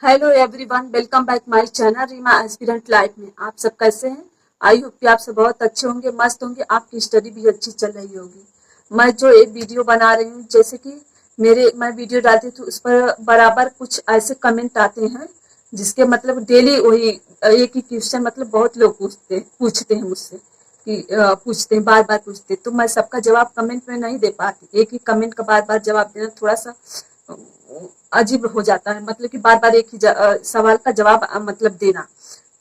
Hello everyone, welcome back my channel Reema aspirant life में। आप सब कैसे हैं? आई होप कि आप सब बहुत अच्छे होंगे, मस्त होंगे, आपकी स्टडी भी अच्छी चल रही होगी। मैं जो एक वीडियो बना रही हूँ, जैसे कि मैं वीडियो डालती हूँ तो उस पर बराबर कुछ ऐसे कमेंट आते हैं जिसके मतलब डेली वही एक ही क्वेश्चन मतलब बहुत लोग पूछते हैं मुझसे कि पूछते हैं, बार बार पूछते हैं। तो मैं सबका जवाब कमेंट में नहीं दे पाती। एक ही कमेंट का बार बार जवाब देना थोड़ा सा अजीब हो जाता है, मतलब कि बार बार एक ही सवाल का जवाब मतलब देना।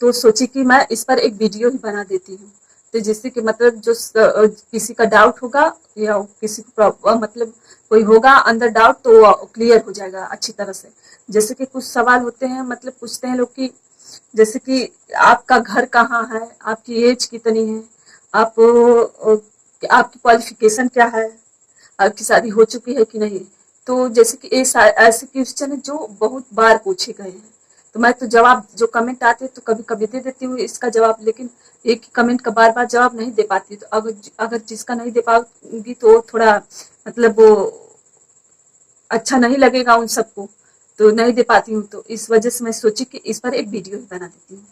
तो सोची कि मैं इस पर एक वीडियो ही बना देती हूँ, तो जिससे कि मतलब जो किसी का डाउट होगा या किसी को मतलब कोई होगा अंदर डाउट, तो क्लियर हो जाएगा अच्छी तरह से। जैसे कि कुछ सवाल होते हैं, मतलब पूछते हैं लोग कि जैसे कि आपका घर कहाँ है, आपकी एज कितनी है, आप आपकी क्वालिफिकेशन क्या है, आपकी शादी हो चुकी है कि नहीं। तो जैसे कि ऐसे क्वेश्चन है जो बहुत बार पूछे गए हैं। तो मैं तो जवाब जो कमेंट आते हैं तो कभी कभी दे देती हूँ इसका जवाब, लेकिन एक ही कमेंट का बार बार जवाब नहीं दे पाती। तो अगर अगर जिसका नहीं दे पाऊंगी तो थोड़ा मतलब वो अच्छा नहीं लगेगा उन सबको, तो नहीं दे पाती हूँ। तो इस वजह से मैं सोची कि इस पर एक वीडियो ही बना देती हूँ।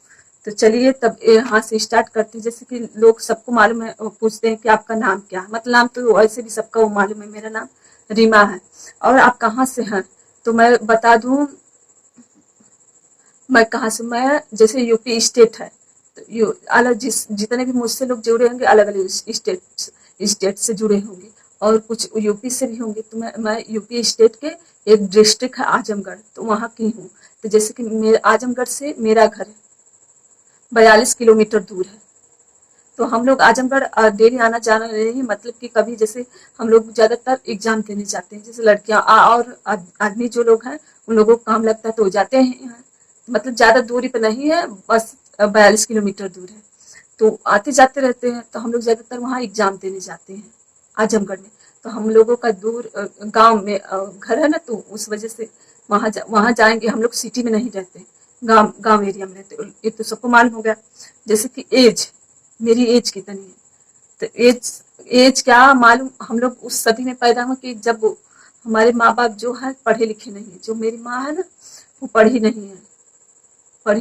तो चलिए तब यहाँ से स्टार्ट करते हैं। जैसे कि लोग सबको मालूम है, पूछते हैं कि आपका नाम क्या है। मतलब नाम तो वैसे भी सबका वो मालूम है, मेरा नाम रीमा है। और आप कहाँ से हैं, तो मैं बता दूं मैं कहाँ से। मैं जैसे यूपी स्टेट है, तो अलग जितने भी मुझसे लोग जुड़े होंगे अलग अलग स्टेट से जुड़े होंगे, और कुछ यूपी से भी होंगे। तो मैं यूपी स्टेट के एक डिस्ट्रिक्ट है आजमगढ़, तो वहाँ की हूँ। तो जैसे कि मेरे आजमगढ़ से मेरा घर 42 किलोमीटर दूर है। तो हम लोग आजमगढ़ डेली आना जाना नहीं, मतलब कि कभी जैसे हम लोग ज्यादातर एग्जाम देने जाते हैं, जैसे लड़कियां और आदमी जो लोग हैं उन लोगों को काम लगता है तो जाते हैं। मतलब ज्यादा दूरी पे नहीं है, बस 42 किलोमीटर दूर है। तो आते जाते रहते हैं, तो हम लोग ज्यादातर वहाँ एग्जाम देने जाते हैं आजमगढ़ में। तो हम लोगों का दूर गांव में घर है ना, तो उस वजह से वहाँ जाएंगे। हम लोग सिटी में नहीं रहते, गांव गांव एरिया में रहते। ये तो सबको मालूम हो गया। जैसे कि एज, मेरी एज कितनी है, तो एज क्या मालूम। हम लोग उस सदी में पैदा हुए कि जब हमारे माँ बाप जो है पढ़े लिखे नहीं है। जो मेरी माँ है ना, वो पढ़ी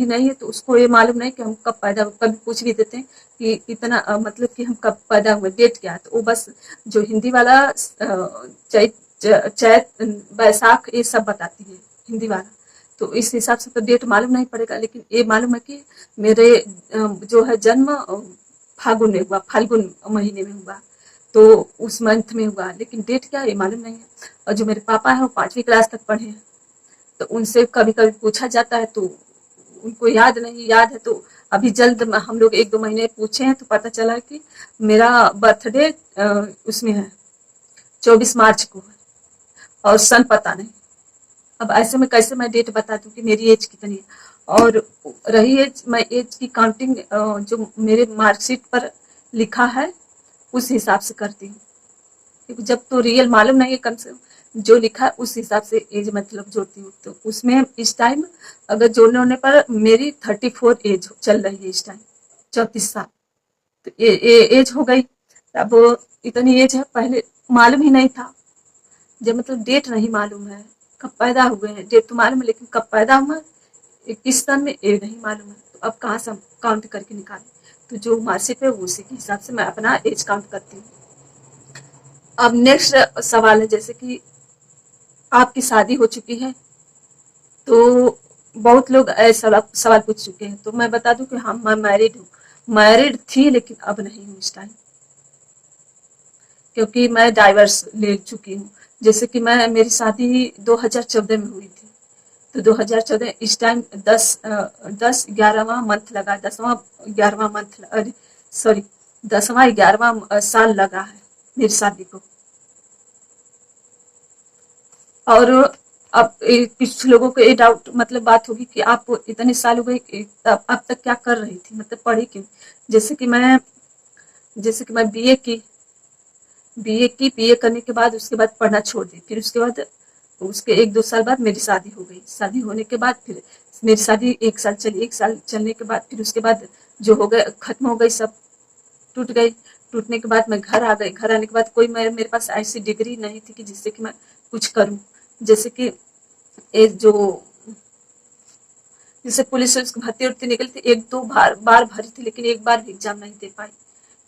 नहीं है, तो उसको ये मालूम नहीं कि हम कब पैदा हुए। कभी पूछ भी देते हैं कि इतना मतलब कि हम कब पैदा हुए, डेट क्या है, तो वो बस जो हिंदी वाला चैत चैत बैसाख ये सब बताती है हिंदी वाला। तो इस हिसाब से तो डेट मालूम नहीं पड़ेगा, लेकिन ये मालूम है कि मेरे जो है जन्म फागुन में हुआ, फाल्गुन महीने में हुआ, तो उस मंथ में हुआ। लेकिन डेट क्या है ये मालूम नहीं है। और जो मेरे पापा है वो 5वीं क्लास तक पढ़े हैं, तो उनसे कभी कभी पूछा जाता है तो उनको याद नहीं। याद है तो अभी जल्द हम लोग 1-2 महीने पूछे हैं तो पता चला कि मेरा बर्थडे उसमें है 24 मार्च को है, और सन पता नहीं। अब ऐसे में कैसे मैं डेट बता दूं कि मेरी एज कितनी है। और रही एज, मैं एज की काउंटिंग जो मेरे मार्कशीट पर लिखा है उस हिसाब से करती हूँ, क्योंकि जब तो रियल मालूम नहीं है, कम से कम जो लिखा है उस हिसाब से एज मतलब जोड़ती हूँ। तो उसमें इस टाइम अगर जोड़ने होने पर मेरी 34 एज चल रही है इस टाइम, 34 साल। तो ये एज हो गई। अब इतनी एज है, पहले मालूम ही नहीं था। जब मतलब डेट नहीं मालूम है, कब पैदा हुए हैं, डेट तो मालूम है लेकिन कब पैदा हुआ है, किस सन में, ये नहीं मालूम है। तो अब कहाँ से हम काउंट करके निकालें। तो जो मार्कशीट है उसी के हिसाब से मैं अपना एज काउंट करती हूँ। अब नेक्स्ट सवाल है, जैसे कि आपकी शादी हो चुकी है, तो बहुत लोग ऐसा सवाल पूछ चुके हैं। तो मैं बता दूं कि हाँ, मैं मैरिड हूँ। मैरिड थी लेकिन अब नहीं हूँ इस टाइम, क्योंकि मैं डाइवर्स ले चुकी हूँ। जैसे कि मैं मेरी शादी 2014 में हुई थी, तो 2014 इस टाइम 10-11वां मंथ लगा, 10वां 11वां मंथ, अरे सॉरी, 10वां 11वां साल लगा है मेरी शादी को। और अब कुछ लोगों को ये डाउट मतलब बात होगी कि आप इतने साल हो गए, अब तक क्या कर रही थी, मतलब पढ़ी क्यों। जैसे कि मैं जैसे कि मैं बीए की बीए करने के बाद उसके बाद पढ़ना छोड़ दी। फिर उसके बाद उसके 1-2 साल बाद मेरी शादी हो गई। शादी होने के बाद फिर मेरी शादी 1 साल चली। 1 साल चलने के बाद फिर उसके बाद जो हो गए, खत्म हो गई, सब टूट गई। टूटने के बाद मैं घर आ गई। घर आने के बाद कोई मेरे पास ऐसी डिग्री नहीं थी कि जिससे कि मैं कुछ करूं। जैसे कि एक जो जैसे पुलिस भर्ती उर्ती निकली थी, एक दो बार भरी थी, लेकिन एक बार भी एग्जाम नहीं दे पाई।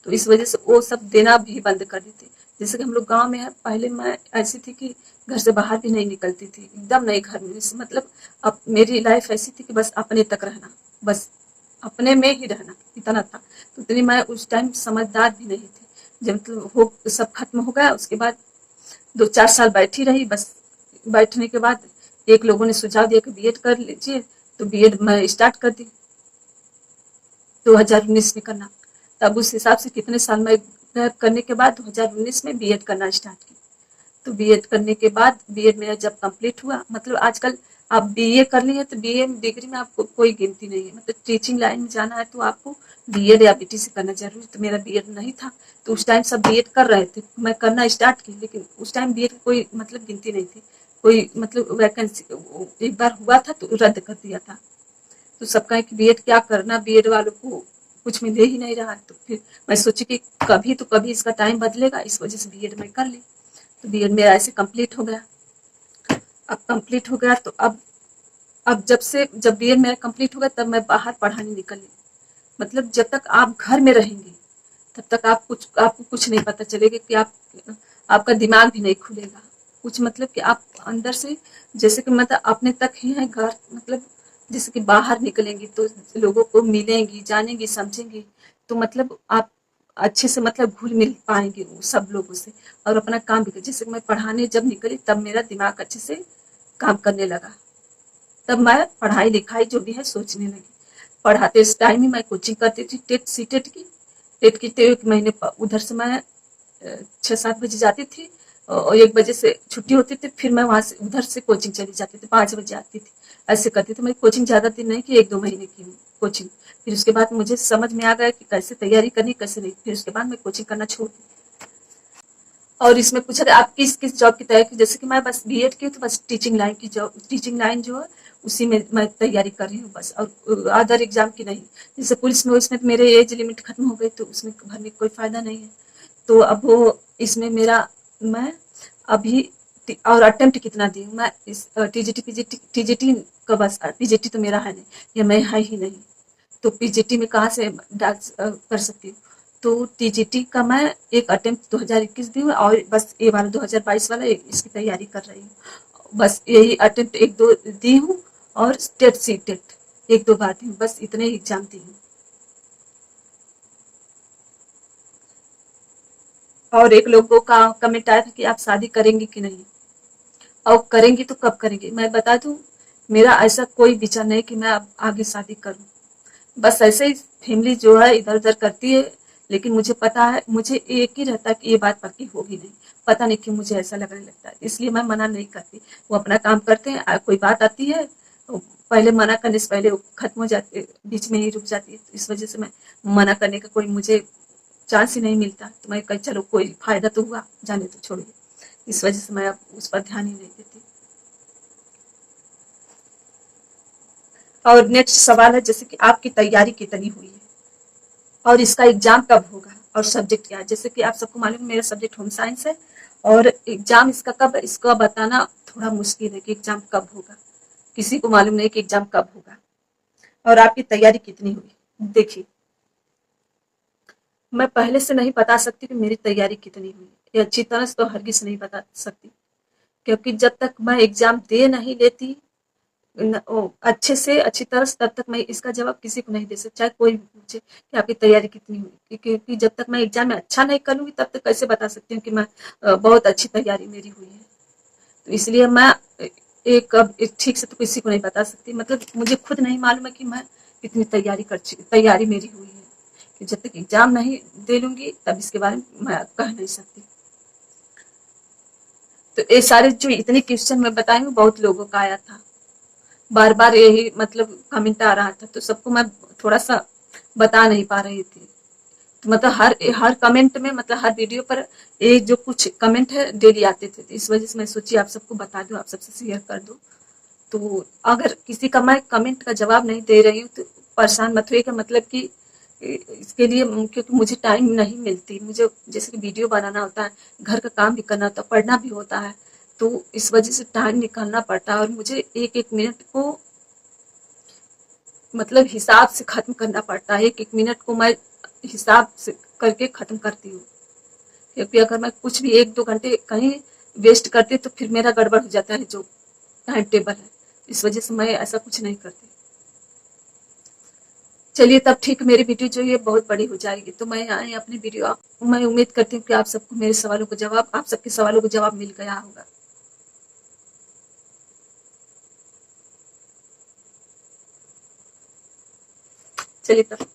तो इस वजह से वो सब देना भी बंद कर दी थी। जैसे कि हम लोग गांव में है, पहले मैं ऐसी थी कि घर से बाहर भी नहीं निकलती थी, एकदम नहीं घर में, मतलब अब मेरी लाइफ ऐसी थी कि बस अपने तक रहना, बस अपने में ही रहना, इतना था। तो इतनी मैं उस टाइम समझदार भी नहीं थी। जब मतलब हो सब खत्म हो गया, उसके बाद 2-4 साल बैठी रही बस। बैठने के बाद एक लोगों ने सुझाव दिया कि बीएड कर लीजिए, तो बीएड मैं स्टार्ट कर दी 2019 में करना। तब उस हिसाब से कितने साल में करने के बाद 2019 में बीएड करना स्टार्ट की। तो बीएड करने के बाद बीएड मेरा जब कंप्लीट हुआ, मतलब आजकल आप बीए कर लिए तो बीए डिग्री में आपको कोई गिनती नहीं है, मतलब टीचिंग लाइन में जाना है तो आपको बीएड या बीटीसी करना जरूरी। तो मेरा बीएड नहीं था, तो उस टाइम सब बीएड कर रहे थे, मैं करना स्टार्ट की, लेकिन उस टाइम बीएड की कोई मतलब गिनती नहीं थी, कोई मतलब वैकेंसी एक बार हुआ था तो रद्द कर दिया था। तो सब कहे कि बीएड क्या करना, बीएड वालों को कुछ मिल ही नहीं रहा। तो फिर मैं सोची कि कभी तो कभी इसका टाइम बदलेगा, इस वजह से बीएड मैं कर ली। तो बीएड मेरा ऐसे कंप्लीट हो गया। अब कंप्लीट हो गया तो अब जब बीएड मेरा कंप्लीट हो गया तब मैं बाहर पढ़ाने निकली। मतलब जब तक आप घर में रहेंगे तब तक आपको कुछ नहीं पता चलेगा कि आपका दिमाग भी नहीं खुलेगा कुछ, मतलब कि आप अंदर से जैसे कि मतलब अपने तक ही है घर, मतलब जैसे कि बाहर निकलेंगी तो लोगों को मिलेंगी, जानेंगी, समझेंगी, तो मतलब आप अच्छे से मतलब घुल मिल पाएंगे सब लोगों से, और अपना काम भी कर। जैसे कि मैं पढ़ाने जब निकली तब मेरा दिमाग अच्छे से काम करने लगा, तब मैं पढ़ाई लिखाई जो भी है सोचने लगी। पढ़ाते इस टाइम ही मैं कोचिंग करती थी टेट सी टेट की। तो एक महीने उधर से मैं 6-7 बजे जाती थी और 1 बजे से छुट्टी होती थी, फिर मैं वहां से उधर से कोचिंग चली जाती थी, 5 बजे आती थी। ऐसे करती थी मैं कोचिंग, ज्यादा दिन नहीं की, 1-2 महीने की कोचिंग। फिर उसके बाद मुझे समझ में आ गया कि कैसे तैयारी करनी कैसे नहीं, फिर उसके बाद मैं कोचिंग करना छोड़ दी। और इसमें पूछा था आप किस किस जॉब की तैयारी की, जैसे कि मैं बस बीएड की, तो बस टीचिंग लाइन की जॉब, टीचिंग लाइन जो है उसी में मैं तैयारी कर रही हूँ बस, और अदर एग्जाम की नहीं। जैसे पुलिस में, उसमें तो मेरे एज लिमिट खत्म हो गई, तो उसमें भरने का कोई फायदा नहीं है। तो अब वो इसमें मेरा मैं अभी और अटेम्प्ट कितना दी हूँ मैं इस टीजीटी पीजीटी टीजीटी का, बस पीजीटी तो मेरा है नहीं, या मैं है ही नहीं, तो पीजीटी में कहाँ से कर सकती हूँ। तो टीजीटी का मैं एक अटेम्प्ट 2021 दी हूँ, और बस ये वाला 2022 वाला इसकी तैयारी कर रही हूँ। बस यही अटेम्प्ट एक दो दी हूँ, और टेट सी टेट एक दो बार दी हूँ, बस इतने ही एग्जाम दी हूँ। और एक लोगों का कमेंट आया था कि आप शादी करेंगी कि नहीं, और करेंगी तो कब करेंगी। मैं बता दूं, मेरा ऐसा कोई विचार नहीं कि मैं अब आगे शादी करूं, बस ऐसे ही फैमिली जो है इधर उधर करती है, लेकिन मुझे पता है, मुझे एक ही रहता है कि ये बात पक्की होगी नहीं। पता नहीं क्यों मुझे ऐसा लगने लगता है, इसलिए मैं मना नहीं करती। वो अपना काम करते हैं, कोई बात आती है तो पहले मना करने से पहले वो खत्म हो जाती है, बीच में ही रुक जाती है, तो इस वजह से मैं मना करने का कोई मुझे चांस ही नहीं मिलता। तो मैं कही चलो कोई फायदा तो हुआ, जाने तो छोड़िए, इस वजह से मैं अब उस पर ध्यान ही नहीं देती। और नेक्स्ट सवाल है, जैसे कि आपकी तैयारी कितनी हुई है और इसका एग्जाम कब होगा और सब्जेक्ट क्या है। जैसे कि आप सबको मालूम है मेरा सब्जेक्ट होम साइंस है, और एग्जाम इसका कब है इसका बताना थोड़ा मुश्किल है कि एग्जाम कब होगा, किसी को मालूम नहीं कि एग्जाम कब होगा। और आपकी तैयारी कितनी हुई, देखिए मैं पहले से नहीं बता सकती कि मेरी तैयारी कितनी हुई, ये अच्छी तरह से तो हरगिज नहीं बता सकती, क्योंकि जब तक मैं एग्जाम दे नहीं लेती अच्छे से अच्छी तरह से, तब तक मैं इसका जवाब किसी को नहीं दे सकती, चाहे कोई भी पूछे कि आपकी तैयारी कितनी हुई, क्योंकि जब तक मैं एग्जाम में अच्छा नहीं करूंगी तब तक कैसे बता सकती हूँ कि मैं बहुत अच्छी तैयारी मेरी हुई है। तो इसलिए मैं एक अब ठीक से तो किसी को नहीं बता सकती, मतलब मुझे खुद नहीं मालूम है कि मैं कितनी तैयारी मेरी हुई है, कि जब तक एग्जाम नहीं दे लूंगी तब इसके बारे में मैं कह नहीं सकती। तो ये सारे जो इतने क्वेश्चन मैं बताई हूँ बहुत लोगों का आया था, बार बार यही मतलब कमेंट आ रहा था, तो सबको मैं थोड़ा सा बता नहीं पा रही थी। तो मतलब हर कमेंट में, मतलब हर वीडियो पर ये जो कुछ कमेंट है डेली आते थे, तो इस वजह से मैं सोची आप सबको बता दूं, आप सबसे शेयर कर दूं। तो अगर किसी का मैं कमेंट का जवाब नहीं दे रही हूँ तो परेशान मत होइएगा, मतलब कि इसके लिए क्योंकि मुझे टाइम नहीं मिलती, मुझे जैसे कि वीडियो बनाना होता है, घर का काम भी करना होता है, पढ़ना भी होता है, तो इस वजह से टाइम निकालना पड़ता है, और मुझे एक एक मिनट को मतलब हिसाब से खत्म करना पड़ता है। एक एक मिनट को मैं हिसाब से करके खत्म करती हूँ, क्योंकि अगर मैं कुछ भी 1-2 घंटे कहीं वेस्ट करती तो फिर मेरा गड़बड़ हो जाता है जो टाइम टेबल है। इस वजह से मैं ऐसा कुछ नहीं करती। चलिए तब ठीक, मेरी वीडियो जो है बहुत बड़ी हो जाएगी, तो मैं यहाँ अपनी वीडियो, मैं उम्मीद करती हूँ कि आप सबको मेरे सवालों का जवाब, आप सबके सवालों का जवाब मिल गया होगा। चलिए तब।